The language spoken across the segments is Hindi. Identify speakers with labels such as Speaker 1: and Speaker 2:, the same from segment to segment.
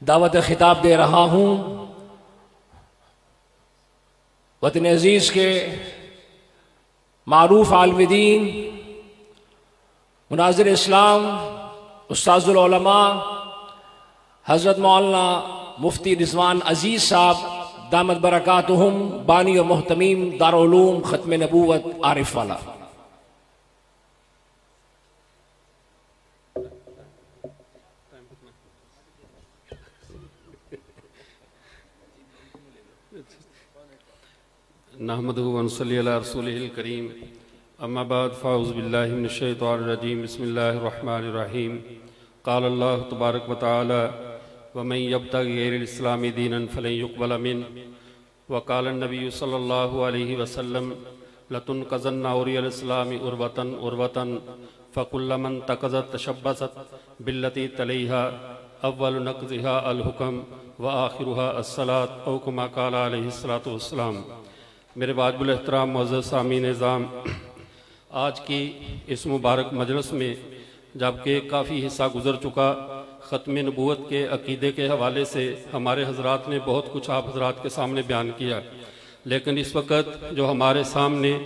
Speaker 1: दावत खिताब दे रहा हूँ वतन अजीज़ के मारूफ आलिम दीन मुनाज़िर इस्लाम उस्ताज़ुल उलमा हज़रत मौलाना मुफ्ती रिज़वान अज़ीज़ साहब दामत बरकातुहुम बानी व मोहतमीम दारुल उलूम ख़त्म नबूवत आरिफ वाला।
Speaker 2: नहमदुहु व नसल्ली अला रसूलिहिल करीम अम्मा बाद फ़अऊज़ु बिल्लाहि मिनश शैतानिर रजीम बिस्मिल्लाहिर रहमानिर रहीम क़ाल अल्लाहु तबारक व तआला व मन यब्तगि गैरल इस्लामी दीनन फलन युक़बल मिन्हु व क़ाल अन्नबिय्यु सल्लल्लाहु अलैहि वसल्लम लतुनक़ज़न्ना औरियल इस्लामी उर्वतन उर्वतन फ़कुल्लमन तक़ज़त तशब्बसत बिल्लती तलैहा अव्वलु नक़ज़िहा अल हुक्म व आखिरुहा अस्सलात औ कमा क़ाल अलैहिस्सलातु वस्सलाम। मेरे वाजिबुल एहतराम मुअज़्ज़ज़ सामीन निज़ाम, आज की इस मुबारक मजलिस में जबकि काफ़ी हिस्सा गुज़र चुका, ख़त्म नबूवत के अक़ीदे के हवाले से हमारे हज़रात ने बहुत कुछ आप हज़रात के सामने बयान किया, लेकिन इस वक्त जो हमारे सामने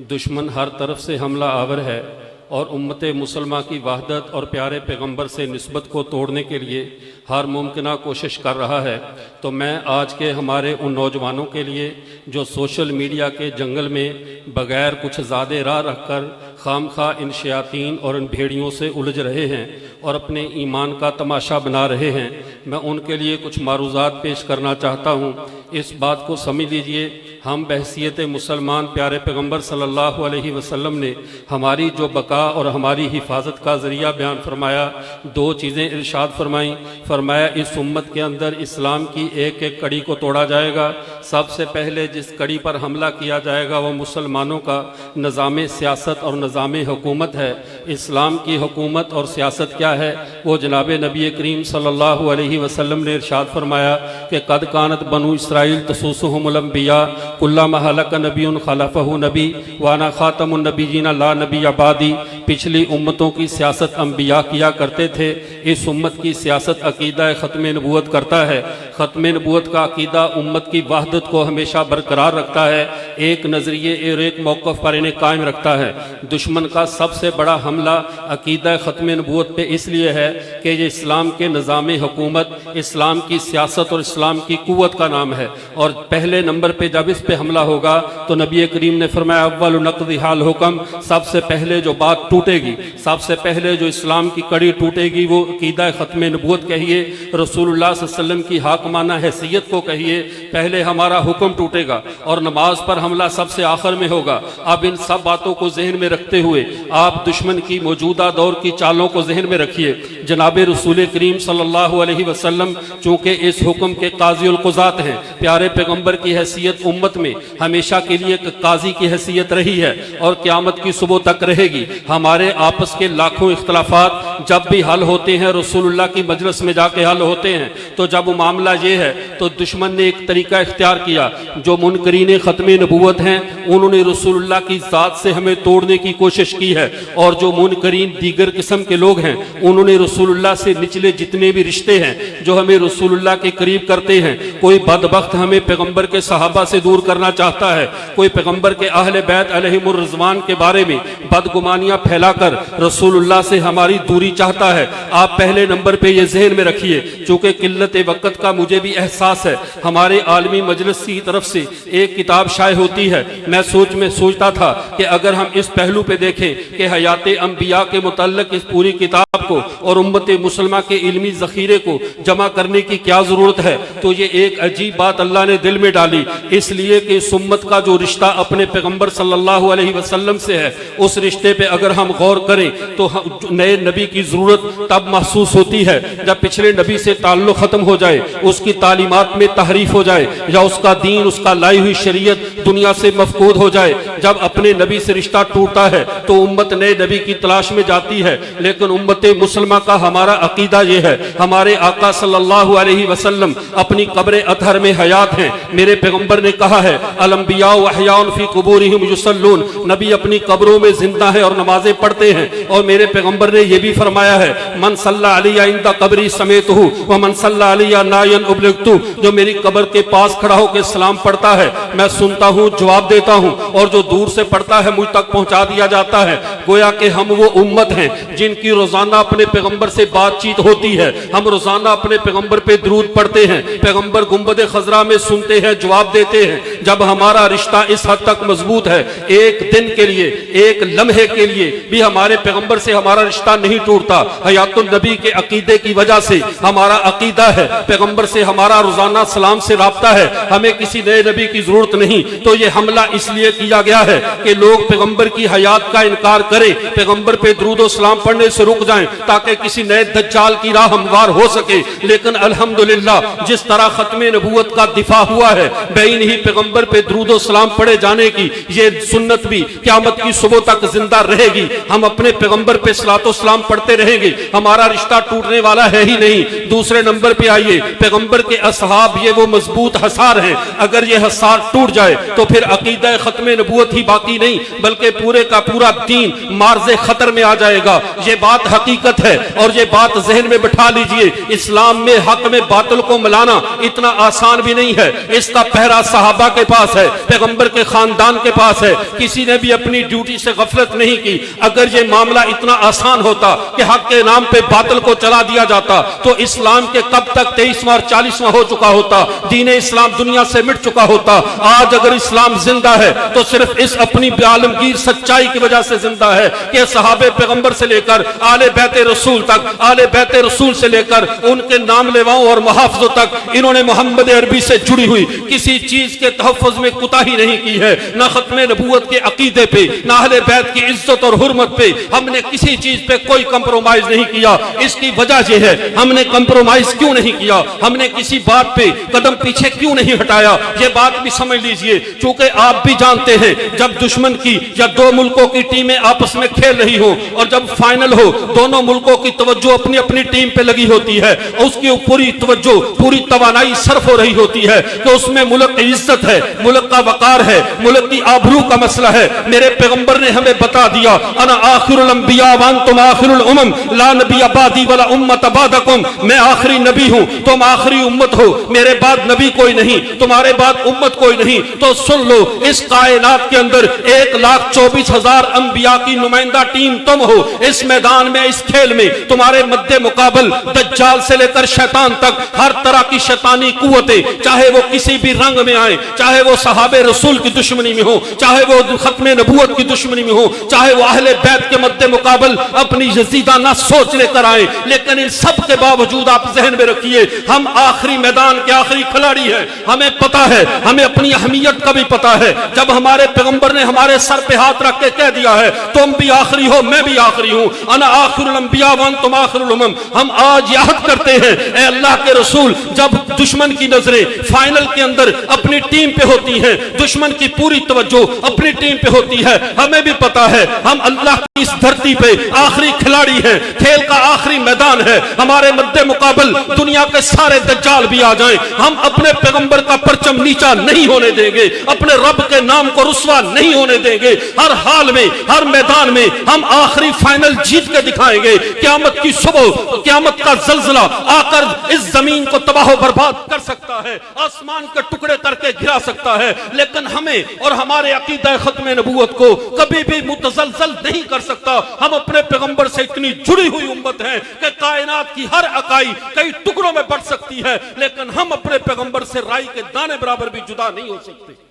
Speaker 2: दुश्मन हर तरफ से हमला आवर है और उम्मत मुसलमा की वहदत और प्यारे पैगंबर से निस्बत को तोड़ने के लिए हर मुमकिना कोशिश कर रहा है, तो मैं आज के हमारे उन नौजवानों के लिए जो सोशल मीडिया के जंगल में बग़ैर कुछ ज़्यादा राह रख कर खामखा इन शयातीन और इन भेड़ियों से उलझ रहे हैं और अपने ईमान का तमाशा बना रहे हैं, मैं उनके लिए कुछ मारूज़ात पेश करना चाहता हूँ। इस बात को समझ लीजिए, हम बहसीयत मुसलमान प्यारे पैगंबर सल्लल्लाहु अलैहि वसल्लम ने हमारी जो बका और हमारी हिफाजत का ज़रिया बयान फरमाया, दो चीज़ें इरशाद फरमाया इस उम्मत के अंदर इस्लाम की एक एक कड़ी को तोड़ा जाएगा। सबसे पहले जिस कड़ी पर हमला किया जाएगा वह मुसलमानों का निज़ाम सियासत और निज़ाम हुकूमत है। इस्लाम की हुकूमत और सियासत क्या है, वो जनाब नबी करीम सल्लल्लाहु अलैहि वसल्लम ने इरशाद फरमाया कि कद कानत बनु इसराइल तसूसुहुमुल अंबिया कुल्लमा हलक नबियुन खलफहु नबी वाना खातमुन नबिय्यीन ला नबी अबादी। पिछली उम्मतों की सियासत अंबिया किया करते थे, इस उम्मत की सियासत अकीदा ख़त्म नबूवत करता है। ख़त्म नबूवत का अकीदा उम्मत की वहदत को हमेशा बरकरार रखता है, एक नज़रिए और एक मौक़िफ़ पर इन्हें कायम रखता है। दुश्मन का सबसे बड़ा हमला अकीदा ख़त्म नबूवत पे इसलिए है कि ये इस्लाम के निज़ाम हुकूमत, इस्लाम की सियासत और इस्लाम की क़ुव्वत का नाम है। और पहले नंबर पे जब इस पे हमला होगा तो नबी करीम ने फरमाया अव्वलु नक़ज़िहाल हुक्म, सबसे पहले जो बात टूटेगी, सबसे पहले जो इस्लाम की कड़ी टूटेगी वो अकीदा ख़त्म नबूवत कहिए, रसूलुल्लाह सल्लल्लाहु अलैहि वसल्लम की हाकमाना हैसियत को कहिए, पहले हमारा हुक्म टूटेगा और नमाज पर हमला सबसे आखिर में होगा। अब इन सब बातों को जहन में रखते हुए आप दुश्मन की मौजूदा दौर की चालों को जहन में रखिए। जनाब रसूल करीम सल्लल्लाहु अलैहि वसल्लम चूँकि इस हुक्म के काज़ी उल क़ुज़ात हैं, प्यारे पैगंबर की हैसियत उम्मत में हमेशा के लिए एक काजी की हैसियत रही है और क़यामत की सुबह तक रहेगी। हमारे आपस के लाखों इख्तलाफात जब भी हल होते हैं रसूलुल्लाह की मजलिस में जाके हल होते हैं, तो जब मामला ये है तो दुश्मन ने एक तरीका इख्तियार किया, जो मुनकरीन ख़त्म नबूवत हैं उन्होंने रसूलुल्लाह की ज़ात से हमें तोड़ने की कोशिश की है, और जो मुनकरीन दीगर किस्म के लोग हैं उन्होंने रसूलुल्लाह से निचले जितने भी रिश्ते हैं जो हमें रसूलुल्लाह के करीब करते हैं, कोई बदबख्त हमें पैगंबर के सहाबा से दूर करना चाहता है, कोई पैगंबर के अहले बैत अलैहिमुर रिज़वान के बारे में बदगुमानियां फैलाकर रसूलुल्लाह से हमारी दूरी चाहता है। आप पहले नंबर पे ये जहन में रखिए, चूँकि किल्लत वक़्त का मुझे भी एहसास है, हमारे आलमी मजलिस की तरफ से एक किताब शाये होती है। मैं सोचता था कि अगर हम इस पहलू पे देखें कि हयात अंबिया के मुतल्लिक़ इस पूरी किताब को और उम्मत मुसलमा के इल्मी ज़ख़ीरे को जमा करने की क्या ज़रूरत है, तो ये एक अजीब बात अल्लाह ने दिल में डाली, इसलिए कि इस उम्मत का जो रिश्ता अपने पैगंबर सल्लल्लाहु अलैहि वसल्लम से है, उस रिश्ते पे अगर हम गौर करें तो नए नबी की ज़रूरत तब महसूस होती है जब पिछले नबी से ताल्लुक़ ख़त्म हो जाए, उसकी तालीमात में तहरीफ हो जाए, या उसका दीन, उसका लाई हुई शरीयत दुनिया से मफकूद हो जाए। जब अपने नबी से रिश्ता टूटता है तो उम्मत नए नबी की तलाश में जाती है, लेकिन उम्मत मुसलमा का हमारा अकीदा ये है, हमारे आका सल्लल्लाहु अलैहि वसल्लम अपनी कब्र अतहर में हयात हैं। मेरे पैगंबर ने कहा है अल अंबिया व अहयाउन फी कुबूरिहिम युसल्लून, नबी अपनी कब्रों में जिंदा है और नमाजें पढ़ते हैं। और मेरे पैगंबर ने यह भी फरमाया है, मन सल्ला अलैया इंदा कब्री समेतहु व मन सल्ला अलैया नायन उबलिगतु, जो मेरी कब्र के पास खड़ा होकर सलाम पढ़ता है मैं सुनता हूँ, जवाब देता हूँ, और जो दूर से पढ़ता है मुझ तक पहुंचा दिया जाता है। गोया कि हम वो उम्मत हैं जिनकी रोजाना अपने पैगंबर से बातचीत होती है। हम रोजाना अपने पैगंबर पे दरूद पढ़ते हैं, पैगंबर गुंबद खजरा में सुनते हैं, जवाब देते हैं। जब हमारा रिश्ता इस हद तक मजबूत है, एक दिन के लिए, एक लम्हे के लिए भी हमारे पैगंबर से हमारा रिश्ता नहीं टूटता। हयातुन नबी के अकीदे की वजह से हमारा अकीदा है, पैगंबर से हमारा रोजाना सलाम से राब्ता है, हमें किसी नए नबी की जरूरत नहीं। तो ये हमला इसलिए किया गया है कि लोग पैगंबर की हयात का इनकार करें, पैगंबर पे दरूद और सलाम पढ़ने से रुक जाएं, ताकि किसी नए दज्जाल की राह हमवार हो सके। लेकिन अल्हम्दुलिल्लाह जिस तरह खत्मे नबूवत का दिफा हुआ है, बेइन ही पैगंबर पे दरूद और सलाम पढ़े जाने की ये सुन्नत भी क़यामत की सुबह तक जिंदा रहेगी। हम अपने पैगंबर पे सलातो सलाम पढ़ते रहेंगे, हमारा रिश्ता टूटने वाला है ही नहीं। दूसरे नंबर पे आइए, पैगंबर के असहाब ये वो मजबूत हसार हैं, अगर ये हसार टूट जाए तो फिर अकीदा खत्मे नबूवत ही बाकी नहीं, बल्कि पूरे का पूरा दीन मार्ज़े खतर में आ जाएगा। ये बात हकीकत है और ये बात जहन में बिठा लीजिए। इस्लाम में हक में बातिल को मिलाना इतना आसान भी नहीं है। इसका पहरा सहाबा के पास है, पैगंबर के खानदान के पास है, किसी ने भी अपनी ड्यूटी से गफलत नहीं की। अगर ये मामला इतना आसान होता कि हक के नाम पे बातिल को चला दिया जाता तो इस्लाम के कब तक 23वां और 40वां हो चुका होता, दीन इस्लाम दुनिया से मिट चुका होता। आज अगर इस्लाम जिंदा है तो सिर्फ इस अपनी आलमगीर सच्चाई की वजह से जिंदा है कि सहाबे पैगंबर से लेकर आले बैते रसूल तक, आले बैते रसूल से लेकर उनके नाम लेवाओं और मुहाफ़िज़ों तक इन्होंने मोहम्मद अरबी से जुड़ी हुई किसी चीज के तहफ़्फ़ुज़ में कुताही नहीं की है। न खत्मे नबूवत के अकीदे पे, न अहले बैत की इज्जत और हुर्मत पे हमने किसी चीज पे कोई कंप्रोमाइज नहीं किया। इसकी वजह यह है, हमने कंप्रोमाइज क्यों नहीं किया, हमने किसी बात पे कदम पीछे क्यों नहीं हटाया, ये बात भी समझ लीजिए। चूंकि आप भी जानते हैं, जब दुश्मन की या दो मुल्कों की टीमें आपस में खेल रही हो और जब फाइनल हो, दोनों मुल्कों की तवज्जो अपनी अपनी टीम पे लगी होती है, उसकी पूरी तवज्जो, पूरी तवानाई सर्फ हो रही होती है कि उसमें मुल्क की इज्जत है, मुल्क का वकार है, मुल्क की आबरू का मसला है। मेरे पैगंबर ने हमें बता दिया, अना आखिरुल अंबिया व अंतुम आखिरुल उमम ला नबिय्य बादी वला उम्मत बादकुम, मैं आखिरी नबी हूं, तुम आखिरी उम्मत हो, मेरे बाद नबी कोई नहीं, तुम्हारे बाद उम्मत कोई नहीं। तो सुन लो, इस कायनात के अंदर 1,24,000 अंबिया की नुमाइंदा टीम तुम हो। इस मैदान में, इस खेल में तुम्हारे मद्दे मुकाबल दज्जाल से लेकर शैतान तक हर तरह की शैतानी कुव्वतें, चाहे वो किसी भी रंग में आए, चाहे वो सहाबे रसूल की दुश्मनी में हो, चाहे वो खत्मे नबूवत की दुश्मनी में हो, चाहे वो अहले बैत के मद्दे मुकाबल अपनी यजीदाना सोच लेकर आए, लेकिन इन सब के बावजूद आप जहन में रखिए, हम आखिरी मैदान के आखिरी खिलाड़ी हैं। हमें पता है, हमें अपनी अहमियत का भी पता है। जब हमारे पैगंबर ने हमारे सर पे हाथ रख के कह दिया है, तुम भी आखिरी हो, मैं भी आखिरी हूं, अना आखिरुल अंबिया व अंतुम आखिरुल उमम, हम आज याद करते हैं, ए अल्लाह के रसूल, जब दुश्मन की नजरें फाइनल के अंदर अपनी टीम पे होती हैं, दुश्मन की पूरी तवज्जो अपनी टीम पे होती है, हमें भी पता है हम अल्लाह की इस धरती पे आखिरी खिलाड़ी हैं, खेल का आखिरी मैदान है। हमारे मद्दे मुकाबल दुनिया के सारे दज्जाल भी आ जाएं, हम अपने पैगंबर का परचम नीचा नहीं होने देंगे, अपने रब के नाम को रुस्वा नहीं होने देंगे। हर हाल में, हर मैदान में हम आखिरी फाइनल जीत के दिखाएंगे। क़यामत की सुबह, क़यामत का जल्जला आकर इस जमीन को तबाह बर्बाद कर सकता है, आसमान के टुकड़े करके गिरा सकता है, लेकिन हमें और हमारे अकीदा खत्मे नबूवत को कभी भी मुतजलजल नहीं कर सकता। हम अपने पैगंबर से इतनी जुड़ी हुई उम्मत है कि कायनात की हर अकाई कई टुकड़ों में बढ़ सकती है, लेकिन हम अपने पैगंबर से राई के दाने बराबर भी जुदा नहीं हो सकते।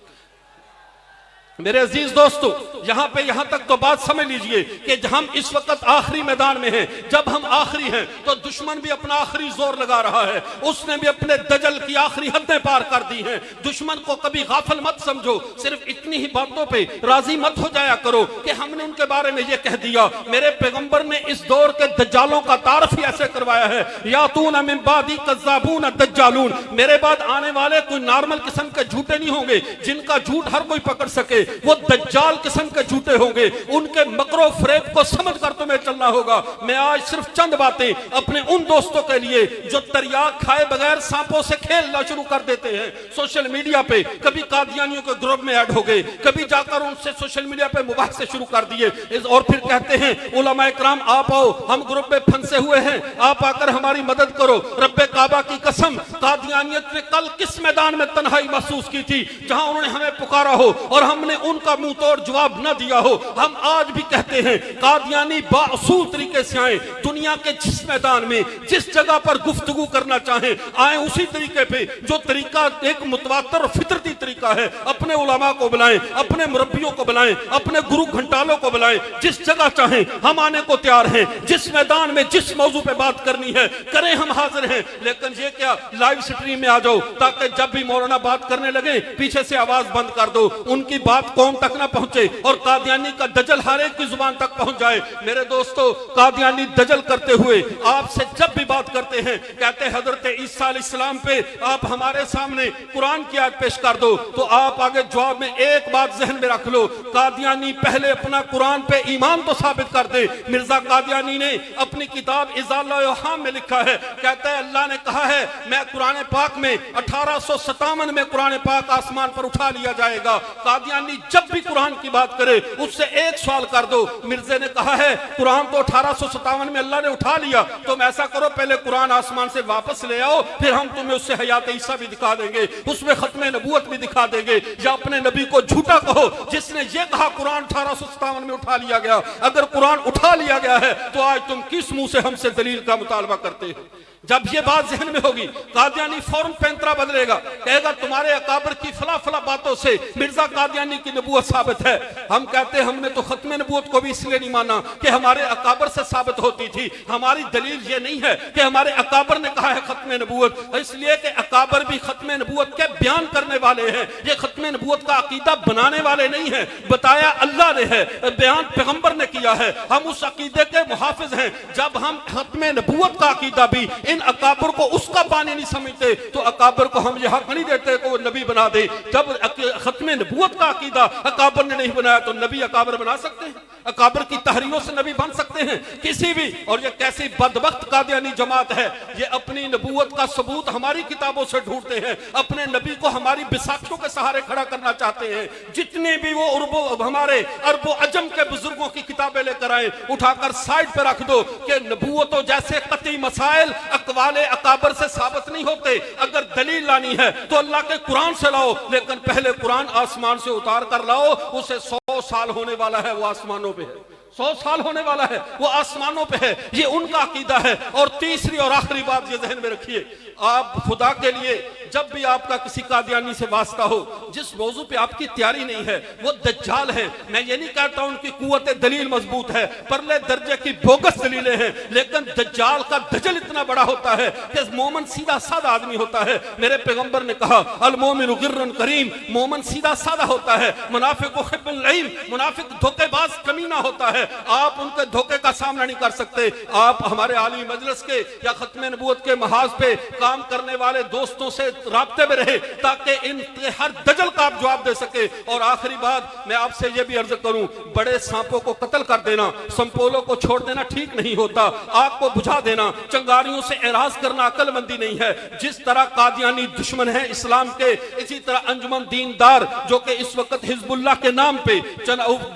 Speaker 2: मेरे अजीज दोस्तों, यहां तक तो बात समझ लीजिए कि हम इस वक्त आखिरी मैदान में हैं। जब हम आखिरी हैं तो दुश्मन भी अपना आखिरी जोर लगा रहा है, उसने भी अपने दजल की आखिरी हदें पार कर दी हैं। दुश्मन को कभी गाफिल मत समझो, सिर्फ इतनी ही बातों पे राजी मत हो जाया करो कि हमने उनके बारे में ये कह दिया। मेरे पैगंबर ने इस दौर के दज्जालों का तारफ ही ऐसे करवाया है, यातून मिन बादी कज़्ज़ाबून दज्जालून, मेरे बाद आने वाले कोई नॉर्मल किस्म के झूठे नहीं होंगे जिनका झूठ हर कोई पकड़ सके। वो दज्जाल किस्म के झूठे होंगे। उनके मकरो फरेब को समझ कर तुम्हें चलना होगा। मैं आज सिर्फ चंद बातें अपने उन दोस्तों के लिए जो तरियाक खाए बगैर सांपों से खेलना शुरू कर देते हैं सोशल मीडिया पे, कभी कादियानियों के ग्रुप में ऐड हो गए, कभी जाकर उनसे सोशल मीडिया पे मुबाहसे शुरू कर दिए और फिर कहते हैं उलमा इकराम आप आओ, हम ग्रुप में फंसे हुए हैं, आप आकर हमारी मदद करो। रब्बे काबा की कसम, कादियानियत ने कल किस मैदान में तन्हाई महसूस की थी जहां उन्होंने हमें पुकारा हो और हमने उनका मुंह तोड़ जवाब न दिया हो। हम आज भी कहते हैं कादियानी बाअसूल तरीके से आए, दुनिया के जिस मैदान में जिस जगह पर गुफ्तगू करना चाहें आए, उसी तरीके पे जो तरीका एक मुतवातर और फितरती तरीका है। अपने उलमा को बुलाएं, अपने मुरब्बियों को बुलाएं, अपने गुरु घंटालों को बुलाएं, जिस जगह चाहें हम आने को तैयार हैं। जिस मैदान में जिस मौजू पे बात करनी है करें, हम हाजिर हैं। लेकिन ये क्या लाइव स्ट्रीम में आ जाओ ताकि जब भी मौलाना बात करने लगे पीछे से आवाज बंद कर दो, उनकी बात कौम तक ना पहुंचे और कादियानी का दजल हर एक की जुबान तक पहुंच जाए। मेरे दोस्तों, कादियानी दजल करते हुए आपसे जब भी बात करते हैं कहते हैं हजरत ईसा अलैहिस्सलाम पे आप हमारे सामने कुरान की आयत पेश कर दो, तो आप आगे जवाब में एक बात जहन में रख लो, कादियानी पहले अपना कुरान पे ईमान तो साबित कर दे। मिर्जा कादियानी ने अपनी किताब इज़ाल-ए-इहाम में लिखा है, कहता है अल्लाह ने कहा है मैं कुरान पाक में 1857 में कुरान पाक आसमान पर उठा लिया जाएगा। कादियानी जब भी कुरान की बात करे उससे एक सवाल कर दो, मिर्जे ने कहा है कुरान तो 1857 में अल्लाह ने उठा लिया, तुम ऐसा करो पहले कुरान आसमान से वापस ले आओ, फिर हम तुम्हें उससे हयात ईसा भी दिखा देंगे, उसमें खत्मे नबूवत भी दिखा देंगे। या अपने नबी को झूठा कहो जिसने ये कहा कुरान 1857 में उठा लिया गया। अगर कुरान उठा लिया गया है तो आज तुम किस मुंह से हमसे दलील का मुतालबा करते हो? जब ये बात जहन में होगी कादियानी फौरन पैंतरा बदलेगा, कहेगा तुम्हारे अकाबर की फला फला बातों से मिर्जा कादियानी की नबूवत साबित है। हम कहते हैं हमने तो खत्मे नबूवत को भी इसलिए नहीं माना कि हमारे अकाबर से साबित होती थी। हमारी दलील ये नहीं है कि हमारे अकाबर ने कहा है खत्मे नबूवत, इसलिए कि अकाबर भी खत्मे नबूवत के बयान करने वाले हैं। ये खत्मे नबूवत का अकीदा बनाने वाले नहीं है, बताया अल्लाह ने है, बयान पैगंबर ने किया है। हम उस अकीदे के मुहाफिज हैं। जब हम खत्मे नबूवत का अकीदा भी इन अकाबर को उसका पानी नहीं समझते तो अकाबर को हम ये हक नहीं देते कि वो नबी बना दे। जब खत्मे नबूवत का अकीदा अकाबर ने नहीं बनाया तो नबी अकाबर बना सकते हैं? अकाबर की तहरीरों से नबी बन सकते हैं किसी भी? और ये कैसी बदबख्त कादियानी जमात है, ये अपनी नबूवत का सबूत हमारी किताबों से ढूंढते हैं, अपने नबी को हमारी बिसाखियों के सहारे खड़ा करना चाहते हैं। जितने भी वो हमारे अरबो अजम के बुजुर्गों की किताबें लेकर आए, उठाकर साइड पे रख दो कि नबूवतों जैसे कतई मसाइल अकवाले अकाबर से साबित नहीं होते। अगर दलील लानी है तो अल्लाह के कुरान से लाओ, लेकिन पहले कुरान आसमान से उतार कर लाओ। उसे 100 साल होने वाला है, वो आसमानों पे है, 100 साल होने वाला है, वो आसमानों पे है। ये उनका अकीदा है। और तीसरी और आखिरी बात ये जहन में रखिए, आप खुदा के लिए जब भी आपका किसी कादियानी से वास्ता हो, जिस मौजू पे आपकी तैयारी नहीं है वो दज्जाल है। मैं ये नहीं कहता उनकी कुव्वत दलील मजबूत है, परले दर्जे की बोगस दलीलें हैं, लेकिन दज्जाल का दजल इतना बड़ा होता है कि मोमन सीधा साधा आदमी होता है। मेरे पैगंबर ने कहा अल मोमिनु गिर्रन करीम, मोमन सीधा साधा होता है, मुनाफिक हिब्बुल लईम, मुनाफिक धोखेबाज कमीना होता है। आप उनके धोखे का सामना नहीं कर सकते। आप हमारे आली मजलिस के या खत्मे नबूवत के महाज पे काम करने वाले दोस्तों से राब्ते में रहे ताकि इन हर दजल का आप जवाब दे सके। और आखिरी बात मैं आपसे यह भी अर्ज करूं, बड़े सांपों को कत्ल कर देना, संपोलों को छोड़ देना ठीक नहीं होता। आग को बुझा देना, चिंगारियों से एराज करना अक्लमंदी नहीं है। जिस तरह कादियानी दुश्मन है इस्लाम के, इसी तरह अंजुमन दीनदार जो कि इस वक्त हिजबुल्लाह के नाम पे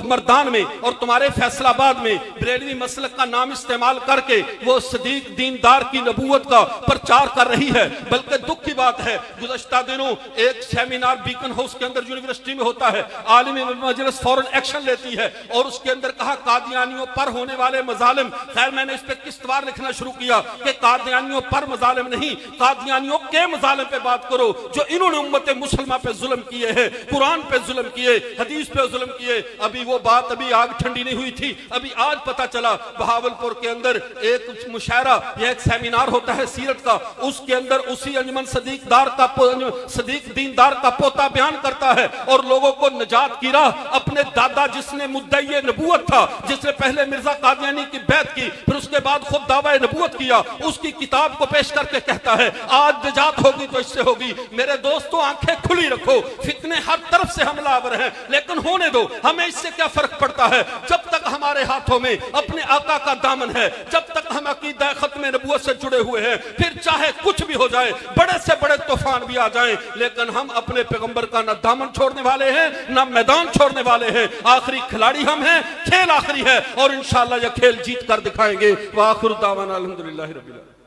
Speaker 2: मर्दान में और तुम्हारे फैसलाबाद में बरेलवी मसलक का नाम इस्तेमाल करके वो सदीक दीनदार की नबूवत का प्रचार कर रही है। बल्कि दुख की बात है, गुज़श्ता दिनों एक सेमिनार बीकन हाउस के अंदर यूनिवर्सिटी में होता है, आलिम मजलिस फौरन एक्शन लेती है और उसके अंदर कहा कादियानियों पर होने वाले मजालिम। खैर मैंने इस पे किस्तवार लिखना शुरू किया कि कादियानियों पर मजालिम नहीं, कादियानियों के मजालिम पे बात करो जो इन्होंने उम्मत मुसलमा पे जुल्म किए हैं, कुरान पे जुल्म किए, हदीस पे जुल्म किए। अभी वो बात अभी आग ठंडी नहीं हुई थी, अभी आज पता चला बहावलपुर के अंदर एक मुशायरा या एक सेमिनार होता है सीरत का, उसके अंदर उसी अंजुमन
Speaker 3: सदीक दीनदार का पोता बयान करता है और लोगों को निजात की राह अपने दादा जिसने मुद्दई नबूवत था, जिसने पहले मिर्जा कादियानी की बैत की, फिर उसके बाद खुद दावा नबूवत किया, उसकी किताब को पेश करके कहता है आज निजात होगी तो इससे होगी। मेरे दोस्तों, आंखें खुली रखो, फितने हर तरफ से हमलावर हैं, लेकिन होने दो, हमें इससे क्या फर्क पड़ता है। जब तक हमारे हाथों में अपने आका का दामन है, जब तक हम अकीदा खत्म नबूवत से जुड़े हुए हैं, फिर चाहे कुछ भी हो जाए, बड़े से बड़े तूफान भी आ जाएं, लेकिन हम अपने पैगंबर का ना दामन छोड़ने वाले हैं, ना मैदान छोड़ने वाले हैं। आखिरी खिलाड़ी हम हैं, खेल आखिरी है और इंशाअल्लाह यह खेल जीत कर दिखाएंगे। व आखिर दावाना अल्हम्दुलिल्लाहि रब्बिल आलमीन।